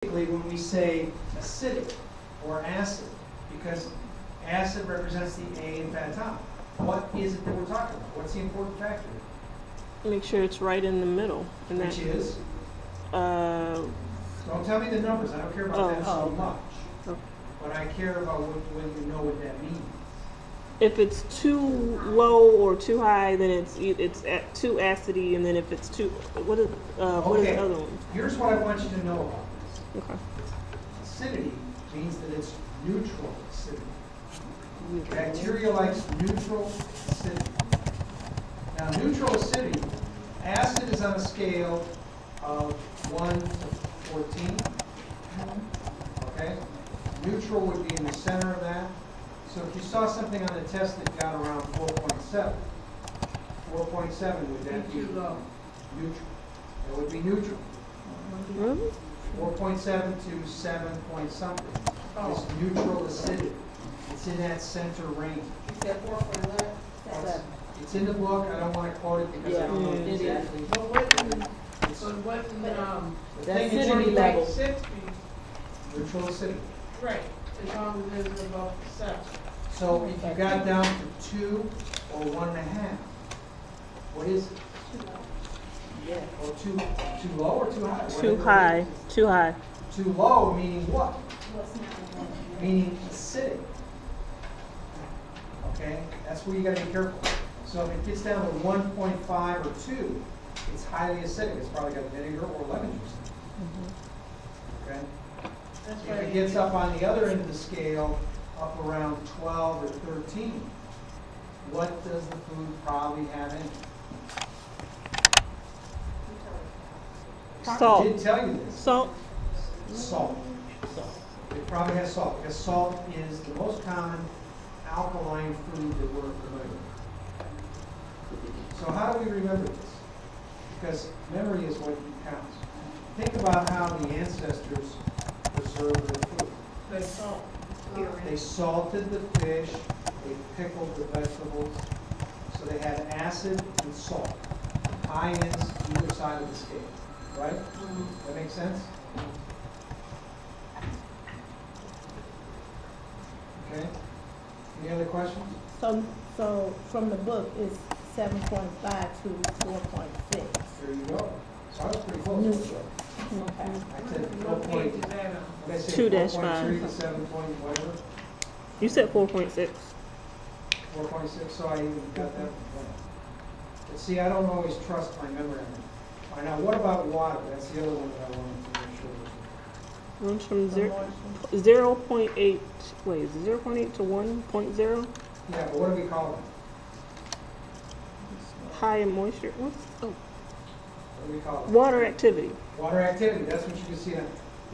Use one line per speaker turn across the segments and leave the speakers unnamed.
when we say acidic or acid, because acid represents the A in pentatonic. What is it that we're talking about? What's the important factor?
Make sure it's right in the middle. And
Which is?
Uh,
Don't tell me the numbers. I don't care about that so much.
Oh.
But I care about when you know what that means.
if it's too low or too high, then it's too acidy, and then if it's too what is the other one?
Here's what I want you to know about this.
Okay.
Acidity means that it's neutral acidity. Bacteria likes neutral acidity. Now, neutral acidity, acid is on a scale of 1 to 14. Okay? Neutral would be in the center of that. So if you saw something on the test that got around 4.7, 4.7 would that be neutral? That would be neutral.
Really?
4.7 to 7 point something is neutral acidity. It's in that center range.
You said 4.7.
It's in the book. I don't want to quote it because I don't know
Yeah.
exactly.
But wasn't,
It's-
but wasn't,
the
The
thing is
acidity level.
60,
neutral acidity.
right, as long as it's above 7.
So if you got down to 2 or 1.5, what is it? Or too low or too high?
Too
Whatever it
high.
is.
Too high.
Too low meaning what? Meaning acidic. Okay, that's where you got to be careful. So if it gets down to 1.5 or 2, it's highly acidic. It's probably got vinegar or lemon juice in it. Okay.
That's
If
right.
it gets up on the other end of the scale, up around 12 or 13, what does the food probably have in it? I
Salt.
did tell you this.
Salt.
Salt. It probably has salt, because salt is the most common alkaline food that we're familiar with. So how do we remember this? Because memory is what counts. Think about how the ancestors preserved their food.
They salt.
They salted the fish, they pickled the vegetables, so they had acid and salt, high ends either side of the scale, right? That makes sense? Okay. Any other questions?
So from the book, it's 7.5 to 4.6.
There you go. So I was pretty close.
Neutral.
I said
What
4
page
point,
is that on?
what did I say,
2-5.
4.3 to 7 point whatever,
You said 4.6.
4.6, so I even got that one. But see, I don't always trust my memory. All right, now what about water? That's the other one that I wanted to make sure was.
Runs from 0.8. Wait, is it 0.8 to 1.0?
Yeah, but what do we call it?
High in moisture. What's
What do we call it?
water activity?
Water activity, that's what you can see on.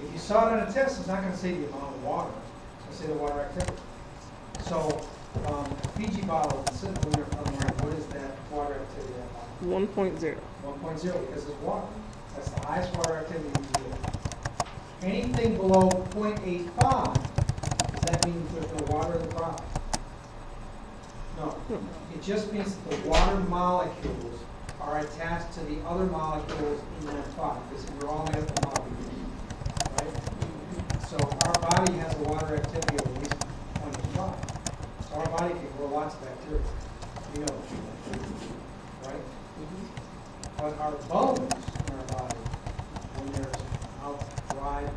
If you saw it on a test, it's not gonna say the amount of water, it's gonna say the water activity. So, a Fiji bottle, sitting in there somewhere, what is that water activity at?
1.0.
1.0, because it's water. That's the highest water activity you can get. Anything below 0.85, does that mean there's no water in the product? No. It just means that the water molecules are attached to the other molecules in that product, because we're all made up of molecules, right? So our body has a water activity of at least 0.85. So our body can grow lots of bacteria. We know that, right? But our bones in our body, when they're out dried,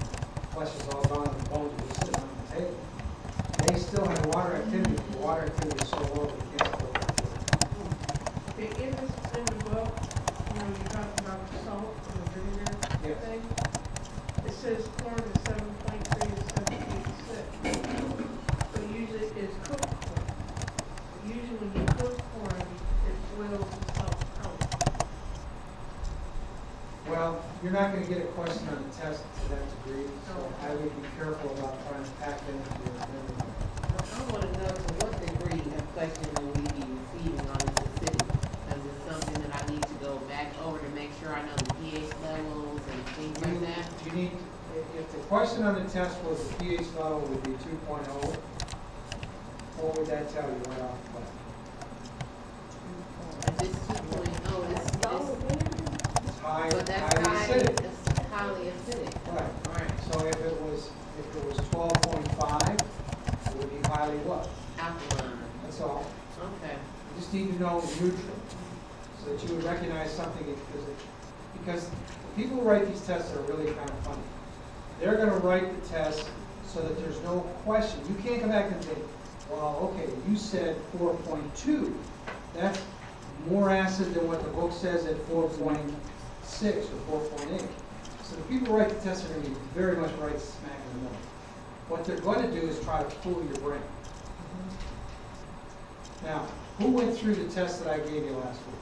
flesh is all gone, and the bones are just sitting on the table, they still have water activity. The water activity is so low that they can't grow bacteria.
In the book, you talked about the salt and the vinegar
Yes.
thing. It says corn is 7.3 to 7.6. But usually it's cooked corn. Usually when you cook corn, it boils the salt out.
Well, you're not going to get a question on the test to that degree, so I would be careful about trying to pack that into your memory.
I want to know to what degree of question will we be receiving on this acidity? Because it's something that I need to go back over to make sure I know the pH levels and things like that.
You need, if the question on the test was the pH level would be 2.0, what would that tell you right off the bat?
If it's 2.0,
It's high,
but that's
highly acidic.
that's highly acidic.
Right.
Right.
So highly what?
Alkaline,
That's all.
okay.
You just need to know neutral, so that you would recognize something, because the people who write these tests are really kind of funny. They're gonna write the test so that there's no question. You can't come back and say, well, okay, you said 4.2. That's more acid than what the book says at 4.6 or 4.8. So the people who write the test are gonna be very much right smack in the middle. What they're gonna do is try to fool your brain. Now, who went through the test that I gave you last week?